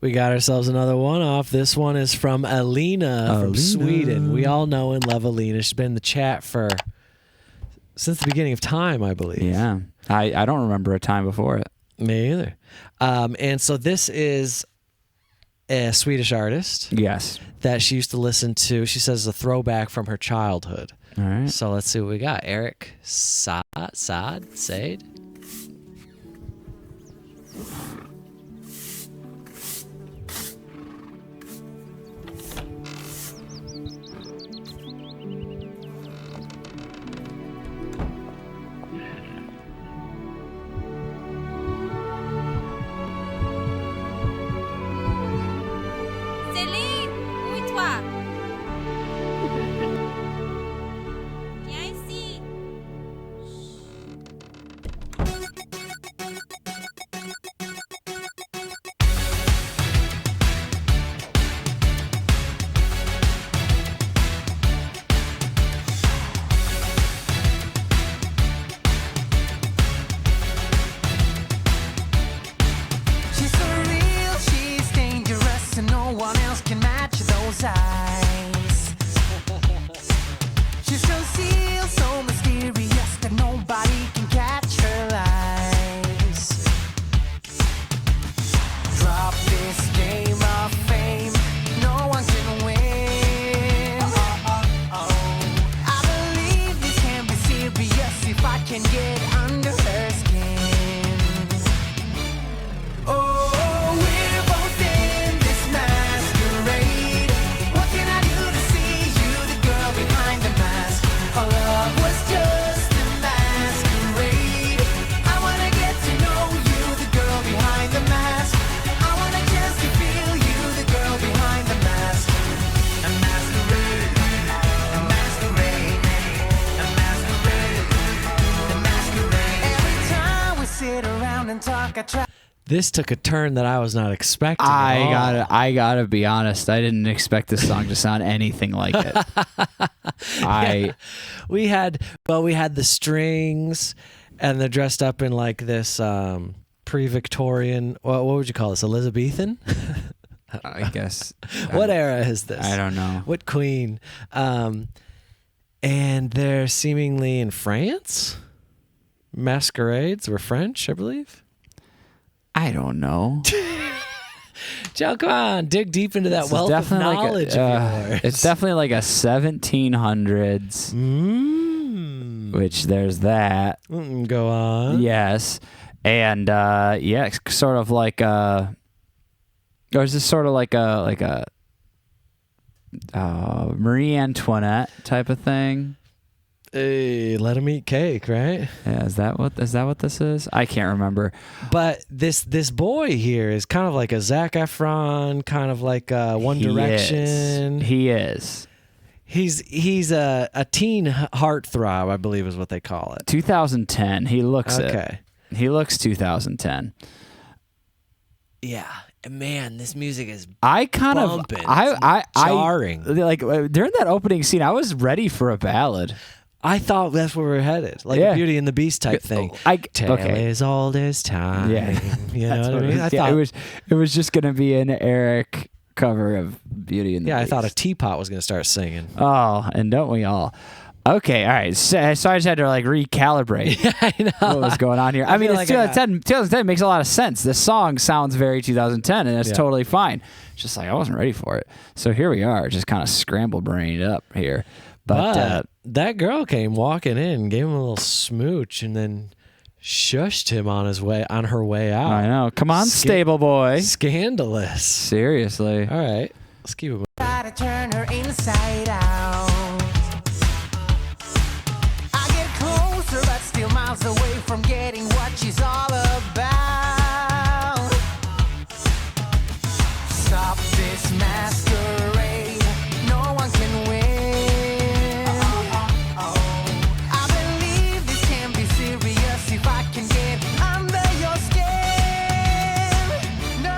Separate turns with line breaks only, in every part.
We got ourselves another one-off. This one is from Elina from Sweden. We all know and love Elina. She's been in the chat since the beginning of time, I believe.
Yeah. I don't remember a time before it.
Me either. And so this is a Swedish artist.
Yes.
That she used to listen to. She says a throwback from her childhood.
All right.
So let's see what we got. Eric Saade. This took a turn that I was not expecting.
I gotta be honest. I didn't expect this song to sound anything like it.
We had the strings, and they're dressed up in like this pre-Victorian. What would you call this? Elizabethan?
I guess.
What era is this?
I don't know.
What queen? And they're seemingly in France. Masquerades were French, I believe.
I don't know.
Joe, come on, dig deep into that wealth of knowledge of yours.
It's definitely like a 1700s, which there's that.
Go on.
Yes, and sort of like or is this sort of like a Marie Antoinette type of thing?
Hey, let him eat cake, right?
Yeah, is that what this is? I can't remember.
But this boy here is kind of like a Zac Efron, kind of like One Direction.
He is.
He's a teen heartthrob, I believe is what they call it.
2010. He looks
okay.
He looks 2010.
Yeah. Man, this music is
jarring. Like during that opening scene, I was ready for a ballad.
I thought that's where we were headed, like a Beauty and the Beast type thing. Tale as old as time.
Yeah,
you know what I mean.
I thought it was just gonna be an Eric cover of Beauty and the Beast.
Yeah, I thought a teapot was gonna start singing.
Oh, and don't we all? Okay, all right. So I just had to like recalibrate
I know.
what was going on here. I mean, it's 2010 makes a lot of sense. This song sounds very 2010, and that's totally fine. It's just like I wasn't ready for it. So here we are, just kind of scramble-brained up here. But
that girl came walking in, gave him a little smooch, and then shushed him on her way out.
I know. Come on, stable boy.
Scandalous.
Seriously.
All right, let's keep it moving.
Try to turn her inside out. I get closer, but still miles away from getting what she's all about. Stop this masquerade. No one can win. I believe this can be serious if I can get under your skin. No.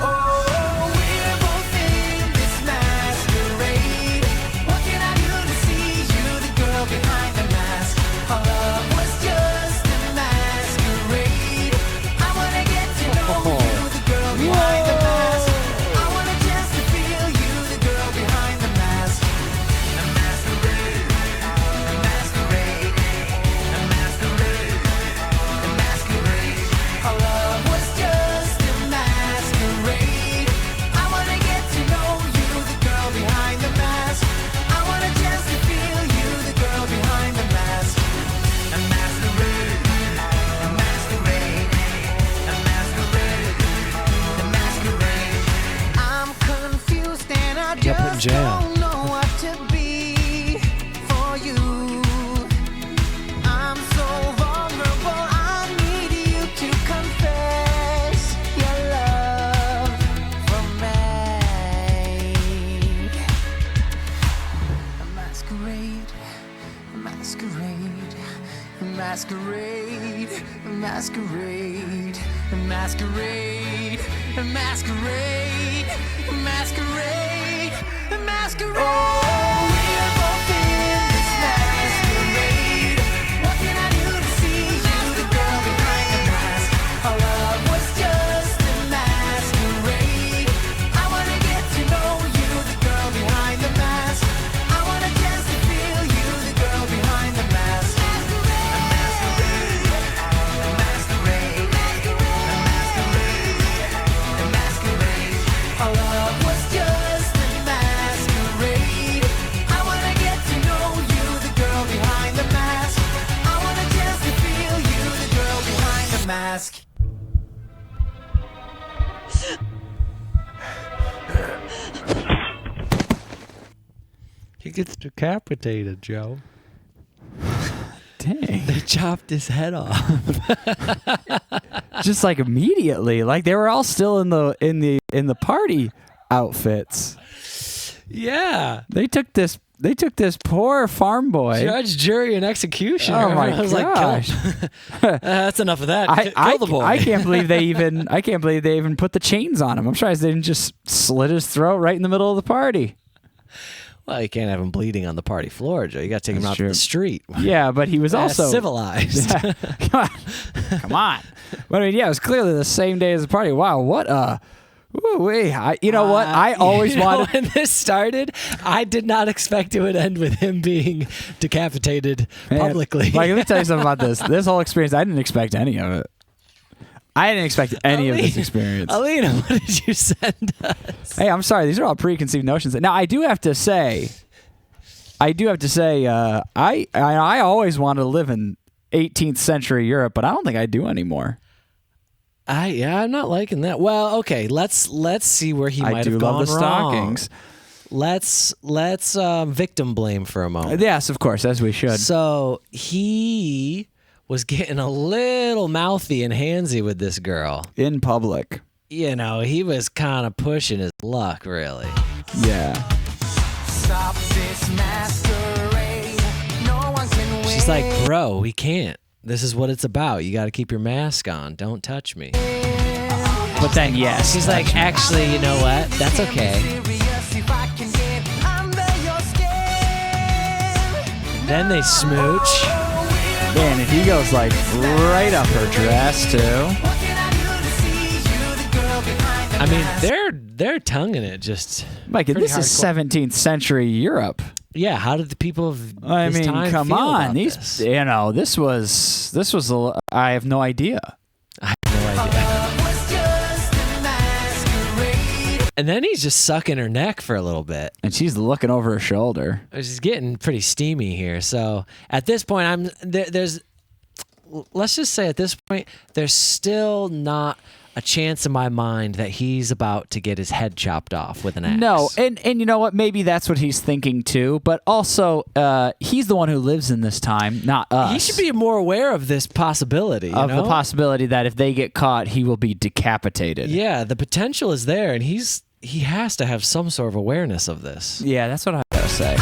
Oh, we're both in this masquerade. What can I do to see you, the girl behind the mask? Our love was just a masquerade. I wanna get to know you, the girl behind the mask.
jail.
Don't know what to be for you. I'm so vulnerable. I need you to confess your love for me. A masquerade, a masquerade, a masquerade, a masquerade, a masquerade, a masquerade, a masquerade, a masquerade. Oh, we're both in this masquerade. What can I do to see you, the girl behind the mask? Our love was just a masquerade. I wanna get to know you, the girl behind the mask. I want a chance to feel you, the girl behind the mask. A masquerade, a masquerade, a masquerade, a masquerade. Our love was just a masquerade. I wanna get to know you, the girl behind the mask. I want a chance to feel you, the girl behind the mask.
He gets decapitated, Joe.
Dang.
They chopped his head off.
Just like immediately. Like they were all still in the party outfits.
Yeah.
They took this poor farm boy.
Judge, jury, and executioner.
Oh my
I was like, kill
gosh.
him. That's enough of that. Kill the boy.
I can't believe they even put the chains on him. I'm surprised they didn't just slit his throat right in the middle of the party.
Well, you can't have him bleeding on the party floor, Joe. You got to take him out to the street.
Yeah, but he was also
civilized.
Come on. But I mean, yeah, it was clearly the same day as the party. Wow, what a... Ooh-wee. You know what? I always wanted...
When this started, I did not expect it would end with him being decapitated publicly.
Like, let me tell you something about this. This whole experience, I didn't expect any of it. I didn't expect any of this experience.
Alina, what did you send us?
Hey, I'm sorry. These are all preconceived notions. Now, I do have to say, I always wanted to live in 18th century Europe, but I don't think I do anymore.
I'm not liking that. Well, okay, let's see where he might have gone
love the
wrong.
stockings.
Let's victim blame for a moment.
Yes, of course, as we should.
So he was getting a little mouthy and handsy with this girl.
In public.
You know, he was kind of pushing his luck, really.
Yeah.
Stop this masquerade. No one can win.
She's like, bro, we can't. This is what it's about. You got to keep your mask on. Don't touch me.
But then, yes.
She's like, actually, you know what? That's okay. Then they smooch.
Man, and he goes like right up her dress, too.
I mean, they're tonguing it just.
Mike, and this is 17th century Europe.
Yeah, how did the people of
I
this
mean,
time
come
feel
on.
about
These,
this?
you know, this was I have no idea.
I have no idea. And then he's just sucking her neck for a little bit.
And she's looking over her shoulder.
She's getting pretty steamy here. So at this point, let's just say at this point, there's still not a chance in my mind that he's about to get his head chopped off with an axe.
No, and you know what? Maybe that's what he's thinking too. But also, he's the one who lives in this time, not us.
He should be more aware of this possibility. You
of
know?
the possibility that if they get caught, he will be decapitated.
Yeah, the potential is there, and he has to have some sort of awareness of this.
Yeah, that's what I gotta say.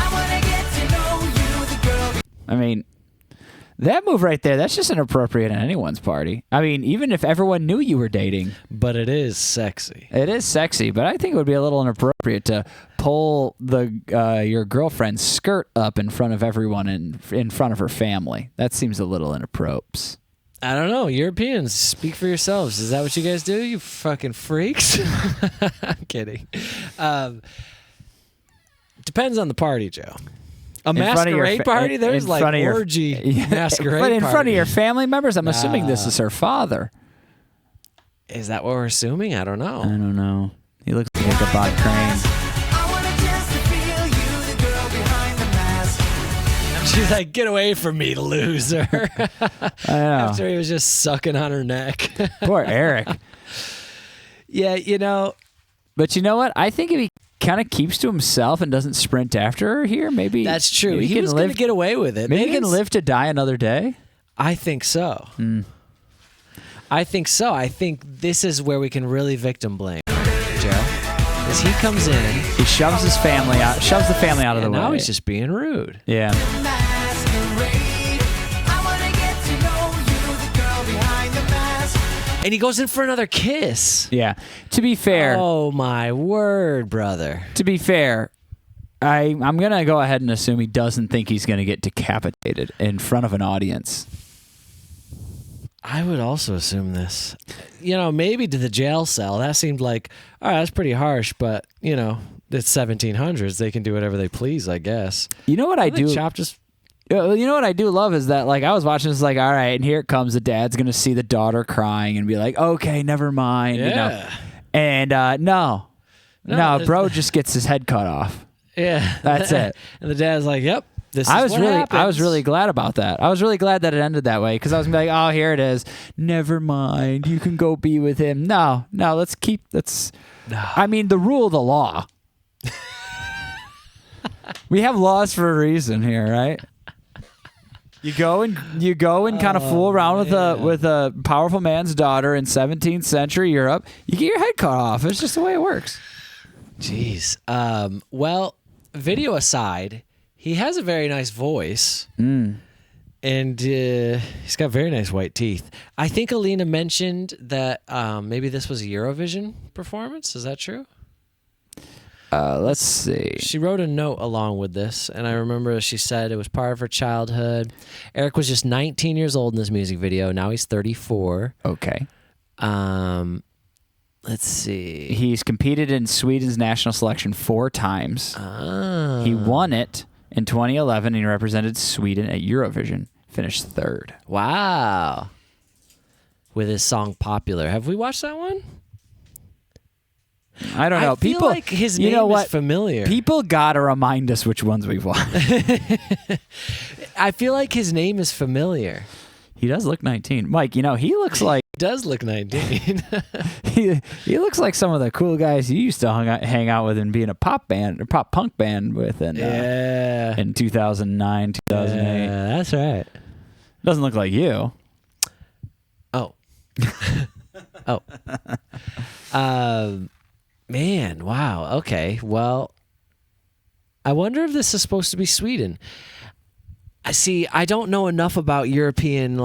I mean, that move right there, that's just inappropriate at anyone's party. I mean, even if everyone knew you were dating.
But it is sexy.
It is sexy, but I think it would be a little inappropriate to pull your girlfriend's skirt up in front of everyone in front of her family. That seems a little inappropriate.
I don't know. Europeans, speak for yourselves. Is that what you guys do, you fucking freaks? I'm kidding. Depends on the party, Joe. A masquerade party? There's like orgy masquerade
But in
party.
front of your family members? I'm assuming this is her father.
Is that what we're assuming? I don't know.
I don't know. He looks like a Bob Crane.
She's like, get away from me, loser.
I know.
After he was just sucking on her neck.
Poor Eric.
Yeah, you know.
But you know what? I think kind of keeps to himself and doesn't sprint after her here, maybe
That's true.
maybe
He was going to get away with it.
Maybe he can live to die another day.
I think so. I think so. I think this is where we can really victim blame Joe. As he comes in,
He shoves the family out of the
and
way.
now he's just being rude.
Yeah.
Masquerade. I wanna get to know you, the girl behind the mask.
And he goes in for another kiss.
Yeah. To be fair,
Oh my word, brother.
I'm going to go ahead and assume he doesn't think he's going to get decapitated in front of an audience.
I would also assume this. Maybe to the jail cell. That seemed like, all right, that's pretty harsh, but, it's 1700s. They can do whatever they please, I guess.
You know what I do?
Chop just...
You know what I do love is that, like, I was watching this, like, all right, and here it comes. The dad's going to see the daughter crying and be like, okay, never mind.
Yeah.
And no, bro just gets his head cut off.
Yeah.
That's it.
And the dad's like, yep, this is
I
what happens.
was really glad about that. I was really glad that it ended that way because I was gonna be like, oh, here it is. Never mind. You can go be with him. No. I mean, the rule of the law. We have laws for a reason here, right? You go and kind of fool around with a powerful man's daughter in 17th century Europe. You get your head cut off. It's just the way it works.
Jeez. Well, video aside, he has a very nice voice. And he's got very nice white teeth. I think Elina mentioned that maybe this was a Eurovision performance. Is that true?
Let's see.
She wrote a note along with this, and I remember she said it was part of her childhood. Eric was just 19 years old in this music video. Now he's 34.
Okay.
Let's see.
He's competed in Sweden's national selection 4 times.
Oh.
He won it in 2011, and he represented Sweden at Eurovision. Finished 3rd.
Wow. With his song Popular. Have we watched that one?
I don't know.
I feel like his name is familiar.
People gotta remind us which ones we've watched.
I feel like his name is familiar.
He does look 19. Mike, he looks like
He does look 19.
he looks like some of the cool guys you used to hang out with and be in a pop punk band with in 2009, 2008.
Yeah, that's right.
Doesn't look like you.
Oh. Man, wow. Okay. Well, I wonder if this is supposed to be Sweden. I don't know enough about European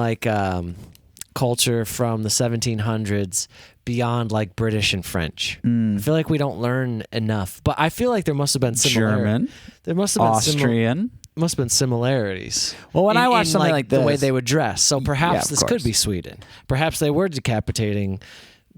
culture from the 1700s beyond like British and French. I feel like we don't learn enough, but I feel like there must have been
German,
there must have been
Austrian.
Must have been similarities.
Well, when I watch something like this,
the way they would dress. So perhaps this
course.
could be Sweden. Perhaps they were decapitating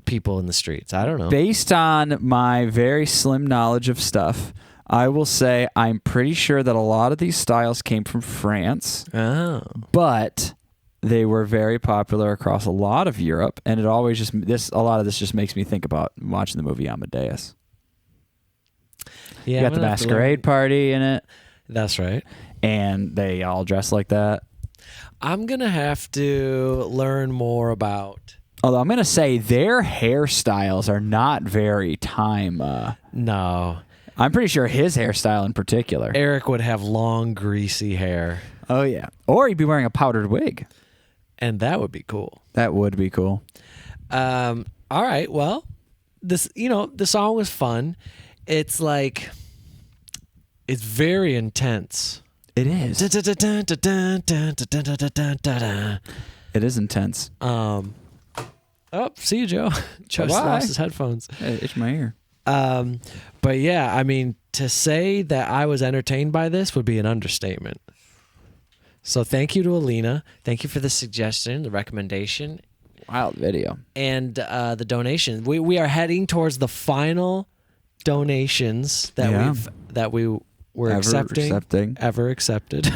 people in the streets. I don't know.
Based on my very slim knowledge of stuff, I will say I'm pretty sure that a lot of these styles came from France.
Oh.
But they were very popular across a lot of Europe, and it always a lot of this just makes me think about watching the movie Amadeus.
Yeah,
you got the Masquerade party in it.
That's right.
And they all dress like that.
I'm going to have to learn more about...
Although I'm going to say their hairstyles are not very time...
No.
I'm pretty sure his hairstyle in particular.
Eric would have long, greasy hair.
Oh, yeah. Or he'd be wearing a powdered wig.
And that would be cool.
That would be cool.
All right. Well, the song was fun. It's like... It's very intense.
It is. It is intense.
Oh, see you, Joe. Joe lost his headphones.
Hey, itch my ear.
But yeah, I mean, to say that I was entertained by this would be an understatement. So thank you to Elina. Thank you for the suggestion, the recommendation.
Wild video.
And the donation. We are heading towards the final donations that we were ever accepted.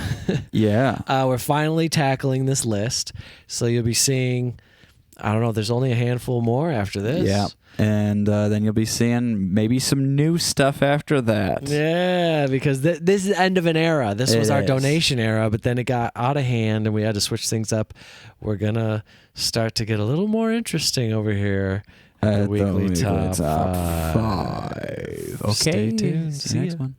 Yeah.
We're finally tackling this list. So you'll be seeing, I don't know, there's only a handful more after this.
Yeah. And then you'll be seeing maybe some new stuff after that.
Yeah, because this is the end of an era. This was our donation era, but then it got out of hand and we had to switch things up. We're going to start to get a little more interesting over here
at
weekly top
five. Okay.
Stay tuned.
See
See
you next
ya.
one.